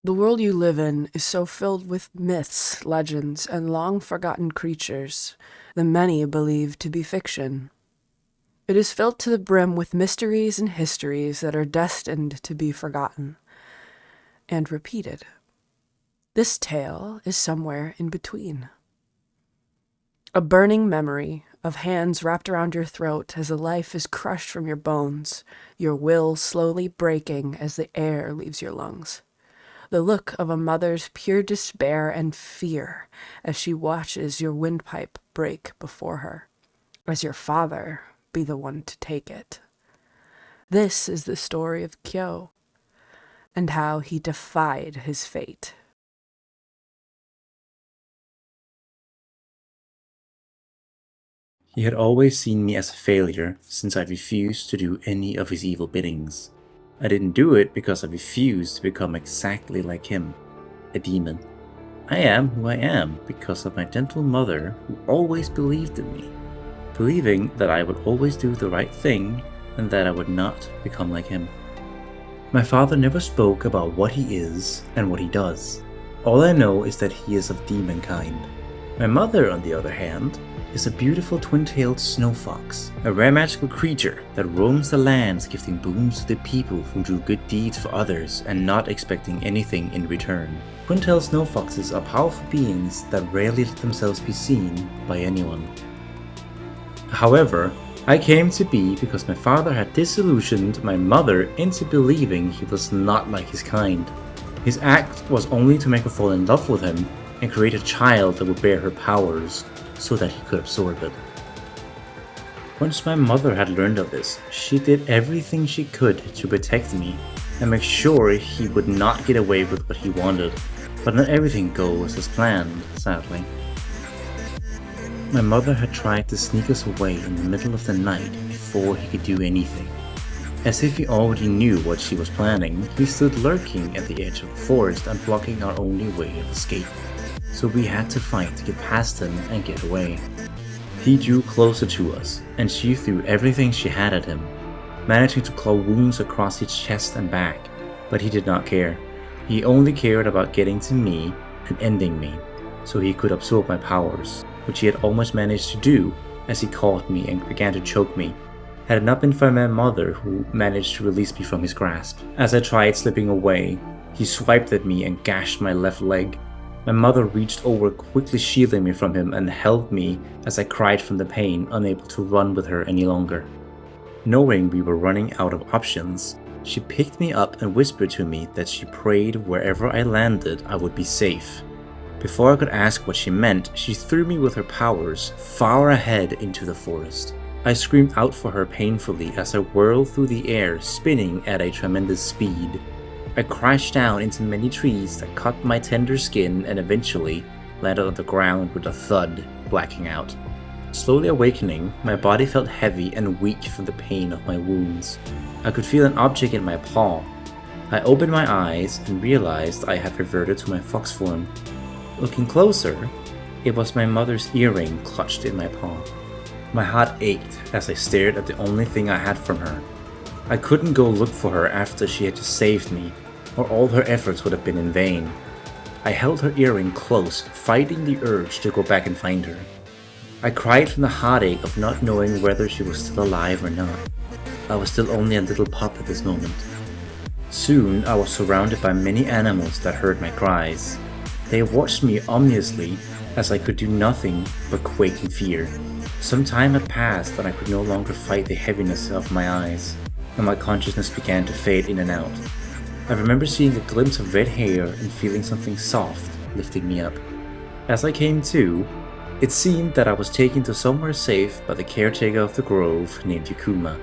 The world you live in is so filled with myths, legends, and long-forgotten creatures, the many believed to be fiction. It is filled to the brim with mysteries and histories that are destined to be forgotten and repeated. This tale is somewhere in between. A burning memory of hands wrapped around your throat as a life is crushed from your bones, your will slowly breaking as the air leaves your lungs. The look of a mother's pure despair and fear as she watches your windpipe break before her, as your father be the one to take it. This is the story of Kyou, and how he defied his fate. He had always seen me as a failure since I refused to do any of his evil biddings. I didn't do it because I refused to become exactly like him, a demon. I am who I am because of my gentle mother who always believed in me, believing that I would always do the right thing and that I would not become like him. My father never spoke about what he is and what he does. All I know is that he is of demon kind. My mother, on the other hand, is a beautiful twin-tailed snow fox, a rare magical creature that roams the lands gifting boons to the people who do good deeds for others and not expecting anything in return. Twin-tailed snow foxes are powerful beings that rarely let themselves be seen by anyone. However, I came to be because my father had disillusioned my mother into believing he was not like his kind. His act was only to make her fall in love with him and create a child that would bear her powers, so that he could absorb it. Once my mother had learned of this, she did everything she could to protect me and make sure he would not get away with what he wanted, but not everything goes as planned, sadly. My mother had tried to sneak us away in the middle of the night before he could do anything. As if he already knew what she was planning, he stood lurking at the edge of the forest and blocking our only way of escape. So we had to fight to get past him and get away. He drew closer to us, and she threw everything she had at him, managing to claw wounds across his chest and back, but he did not care. He only cared about getting to me and ending me, so he could absorb my powers, which he had almost managed to do as he caught me and began to choke me. Had it not been for my mother who managed to release me from his grasp. As I tried slipping away, he swiped at me and gashed my left leg. My mother reached over, quickly shielding me from him, and held me as I cried from the pain, unable to run with her any longer. Knowing we were running out of options, she picked me up and whispered to me that she prayed wherever I landed I would be safe. Before I could ask what she meant, she threw me with her powers far ahead into the forest. I screamed out for her painfully as I whirled through the air, spinning at a tremendous speed. I crashed down into many trees that cut my tender skin and eventually landed on the ground with a thud, blacking out. Slowly awakening, my body felt heavy and weak from the pain of my wounds. I could feel an object in my paw. I opened my eyes and realized I had reverted to my fox form. Looking closer, it was my mother's earring clutched in my paw. My heart ached as I stared at the only thing I had from her. I couldn't go look for her after she had just saved me, or all her efforts would have been in vain. I held her earring close, fighting the urge to go back and find her. I cried from the heartache of not knowing whether she was still alive or not. I was still only a little pup at this moment. Soon I was surrounded by many animals that heard my cries. They watched me ominously as I could do nothing but quake in fear. Some time had passed and I could no longer fight the heaviness of my eyes, and my consciousness began to fade in and out. I remember seeing a glimpse of red hair and feeling something soft lifting me up. As I came to, it seemed that I was taken to somewhere safe by the caretaker of the grove named Yukuma.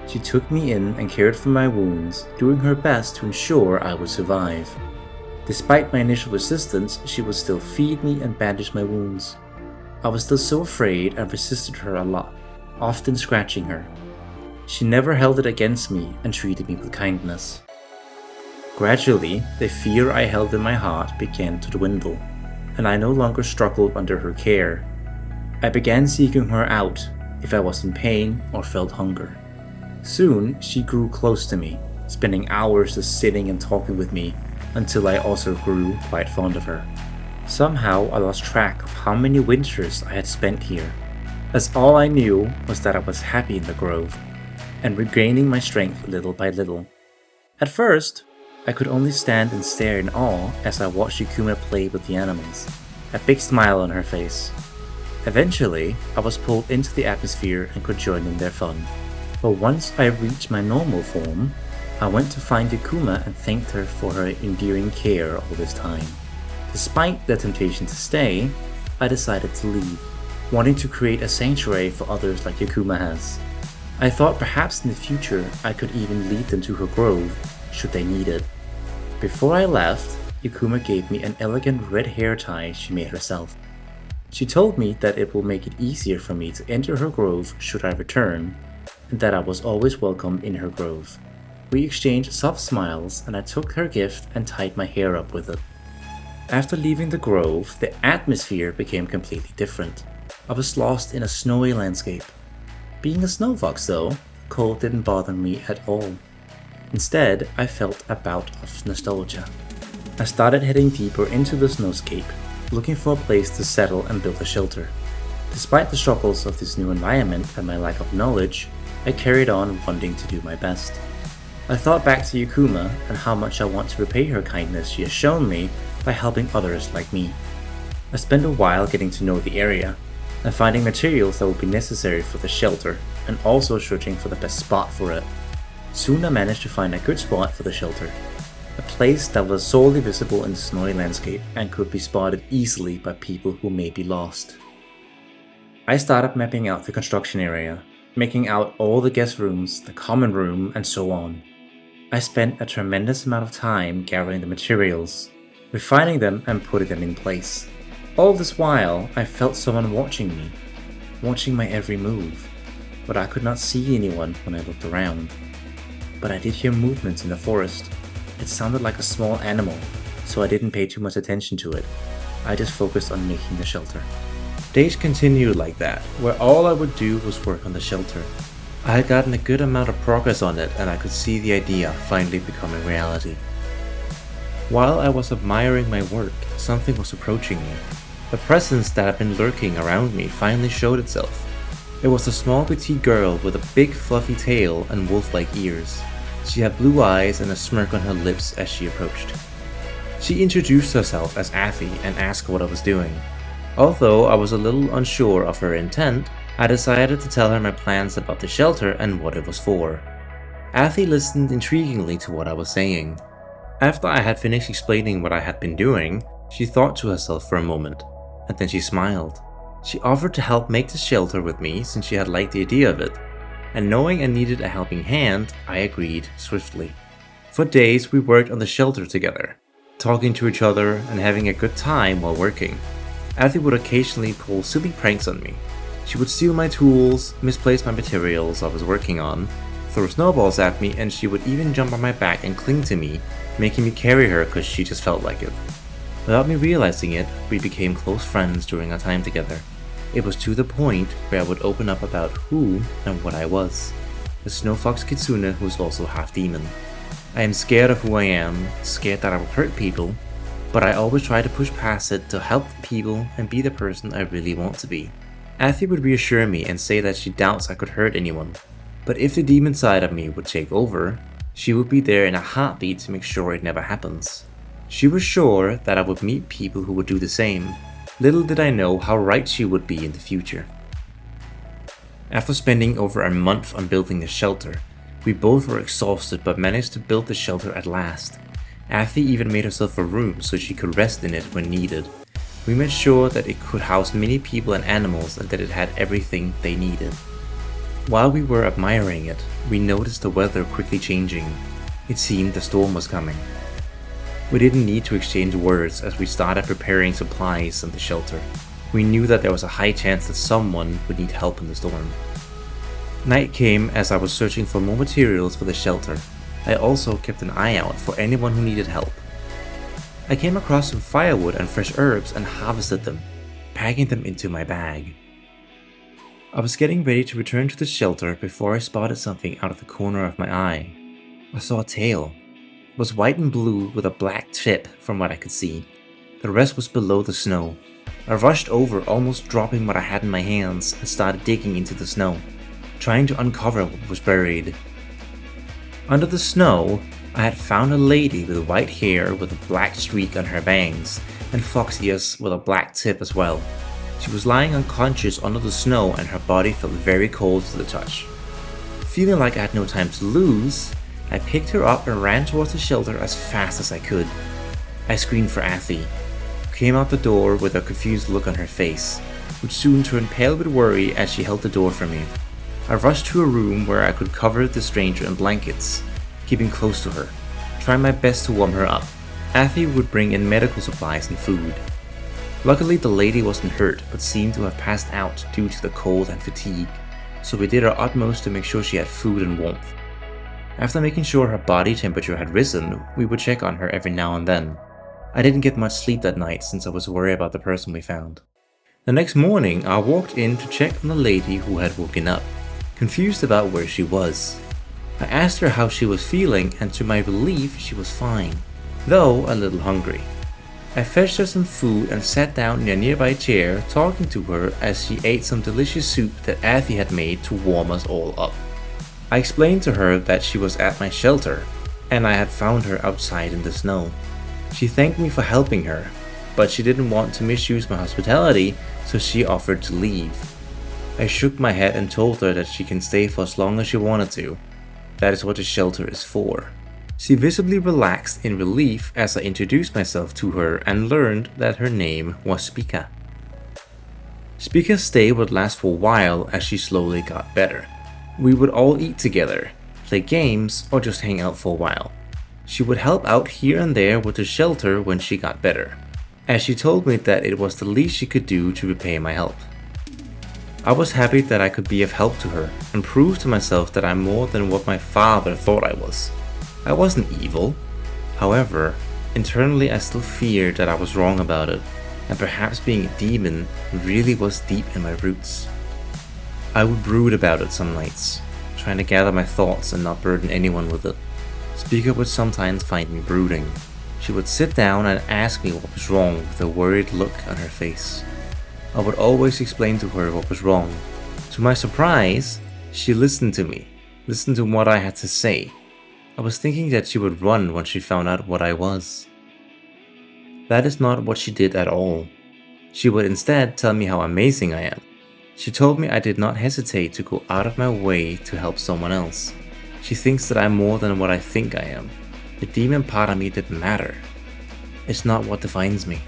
She took me in and cared for my wounds, doing her best to ensure I would survive. Despite my initial resistance, she would still feed me and bandage my wounds. I was still so afraid and resisted her a lot, often scratching her. She never held it against me and treated me with kindness. Gradually, the fear I held in my heart began to dwindle, and I no longer struggled under her care. I began seeking her out if I was in pain or felt hunger. Soon, she grew close to me, spending hours just sitting and talking with me, until I also grew quite fond of her. Somehow I lost track of how many winters I had spent here, as all I knew was that I was happy in the grove, and regaining my strength little by little. At first, I could only stand and stare in awe as I watched Yukuma play with the animals, a big smile on her face. Eventually, I was pulled into the atmosphere and could join in their fun. But once I reached my normal form, I went to find Yukuma and thanked her for her endearing care all this time. Despite the temptation to stay, I decided to leave, wanting to create a sanctuary for others like Yukuma has. I thought perhaps in the future I could even lead them to her grove, should they need it. Before I left, Yukuma gave me an elegant red hair tie she made herself. She told me that it will make it easier for me to enter her grove should I return, and that I was always welcome in her grove. We exchanged soft smiles and I took her gift and tied my hair up with it. After leaving the grove, the atmosphere became completely different. I was lost in a snowy landscape. Being a snow fox though, cold didn't bother me at all. Instead, I felt a bout of nostalgia. I started heading deeper into the snowscape, looking for a place to settle and build a shelter. Despite the struggles of this new environment and my lack of knowledge, I carried on wanting to do my best. I thought back to Yukuma and how much I want to repay her kindness she has shown me by helping others like me. I spent a while getting to know the area and finding materials that would be necessary for the shelter, and also searching for the best spot for it. Soon I managed to find a good spot for the shelter, a place that was solely visible in the snowy landscape and could be spotted easily by people who may be lost. I started mapping out the construction area, making out all the guest rooms, the common room, and so on. I spent a tremendous amount of time gathering the materials, refining them and putting them in place. All this while, I felt someone watching me, watching my every move, but I could not see anyone when I looked around. But I did hear movements in the forest. It sounded like a small animal, so I didn't pay too much attention to it. I just focused on making the shelter. Days continued like that, where all I would do was work on the shelter. I had gotten a good amount of progress on it and I could see the idea finally becoming reality. While I was admiring my work, something was approaching me. The presence that had been lurking around me finally showed itself. It was a small petite girl with a big fluffy tail and wolf-like ears. She had blue eyes and a smirk on her lips as she approached. She introduced herself as Afi and asked what I was doing. Although I was a little unsure of her intent, I decided to tell her my plans about the shelter and what it was for. Afi listened intriguingly to what I was saying. After I had finished explaining what I had been doing, she thought to herself for a moment, and then she smiled. She offered to help make the shelter with me since she had liked the idea of it, and knowing I needed a helping hand, I agreed swiftly. For days we worked on the shelter together, talking to each other and having a good time while working. Afi would occasionally pull silly pranks on me. She would steal my tools, misplace my materials I was working on, throw snowballs at me, and she would even jump on my back and cling to me, making me carry her because she just felt like it. Without me realizing it, we became close friends during our time together. It was to the point where I would open up about who and what I was. The snow fox kitsune who is also half demon. I am scared of who I am, scared that I will hurt people, but I always try to push past it to help people and be the person I really want to be. Afi would reassure me and say that she doubts I could hurt anyone, but if the demon side of me would take over, she would be there in a heartbeat to make sure it never happens. She was sure that I would meet people who would do the same. Little did I know how right she would be in the future. After spending over a month on building the shelter, we both were exhausted but managed to build the shelter at last. Afi even made herself a room so she could rest in it when needed. We made sure that it could house many people and animals and that it had everything they needed. While we were admiring it, we noticed the weather quickly changing. It seemed the storm was coming. We didn't need to exchange words as we started preparing supplies in the shelter. We knew that there was a high chance that someone would need help in the storm. Night came as I was searching for more materials for the shelter. I also kept an eye out for anyone who needed help. I came across some firewood and fresh herbs and harvested them, packing them into my bag. I was getting ready to return to the shelter before I spotted something out of the corner of my eye. I saw a tail. was white and blue with a black tip from what I could see. The rest was below the snow. I rushed over, almost dropping what I had in my hands, and started digging into the snow, trying to uncover what was buried. Under the snow, I had found a lady with white hair with a black streak on her bangs, and fox ears with a black tip as well. She was lying unconscious under the snow and her body felt very cold to the touch. Feeling like I had no time to lose, I picked her up and ran towards the shelter as fast as I could. I screamed for Athi, who came out the door with a confused look on her face, which soon turned pale with worry as she held the door for me. I rushed to a room where I could cover the stranger in blankets, keeping close to her, trying my best to warm her up. Athi would bring in medical supplies and food. Luckily the lady wasn't hurt but seemed to have passed out due to the cold and fatigue, so we did our utmost to make sure she had food and warmth. After making sure her body temperature had risen, we would check on her every now and then. I didn't get much sleep that night since I was worried about the person we found. The next morning I walked in to check on the lady who had woken up, confused about where she was. I asked her how she was feeling and to my relief she was fine, though a little hungry. I fetched her some food and sat down in a nearby chair talking to her as she ate some delicious soup that Athi had made to warm us all up. I explained to her that she was at my shelter and I had found her outside in the snow. She thanked me for helping her, but she didn't want to misuse my hospitality, so she offered to leave. I shook my head and told her that she can stay for as long as she wanted to. That is what the shelter is for. She visibly relaxed in relief as I introduced myself to her and learned that her name was Spica. Spica's stay would last for a while as she slowly got better. We would all eat together, play games, or just hang out for a while. She would help out here and there with the shelter when she got better, as she told me that it was the least she could do to repay my help. I was happy that I could be of help to her and prove to myself that I'm more than what my father thought I was. I wasn't evil. However, internally I still feared that I was wrong about it, and perhaps being a demon really was deep in my roots. I would brood about it some nights, trying to gather my thoughts and not burden anyone with it. Spica would sometimes find me brooding. She would sit down and ask me what was wrong with a worried look on her face. I would always explain to her what was wrong. To my surprise, she listened to me, listened to what I had to say. I was thinking that she would run when she found out what I was. That is not what she did at all. She would instead tell me how amazing I am. She told me I did not hesitate to go out of my way to help someone else. She thinks that I'm more than what I think I am. The demon part of me didn't matter. It's not what defines me.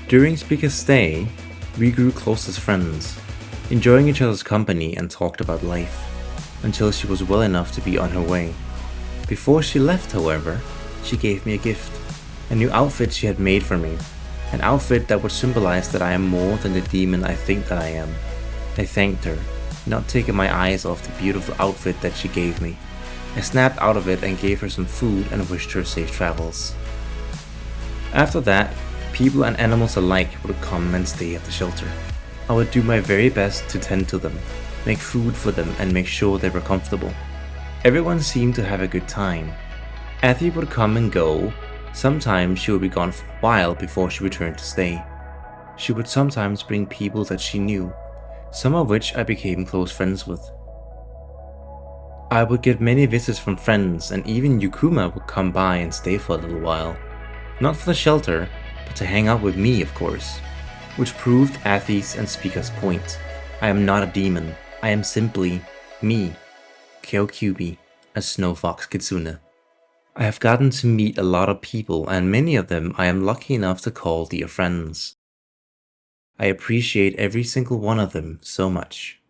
During Spica's stay, we grew close as friends, enjoying each other's company and talked about life, until she was well enough to be on her way. Before she left, however, she gave me a gift, a new outfit she had made for me, an outfit that would symbolize that I am more than the demon I think that I am. I thanked her, not taking my eyes off the beautiful outfit that she gave me. I snapped out of it and gave her some food and wished her safe travels. After that, people and animals alike would come and stay at the shelter. I would do my very best to tend to them, make food for them and make sure they were comfortable. Everyone seemed to have a good time. Athi would come and go. Sometimes she would be gone for a while before she returned to stay. She would sometimes bring people that she knew, some of which I became close friends with. I would get many visits from friends, and even Yukuma would come by and stay for a little while. Not for the shelter, but to hang out with me, of course. Which proved Athi's and Spica's point. I am not a demon. I am simply me. Kyou Kyuubi, a snow fox kitsune. I have gotten to meet a lot of people, and many of them I am lucky enough to call dear friends. I appreciate every single one of them so much.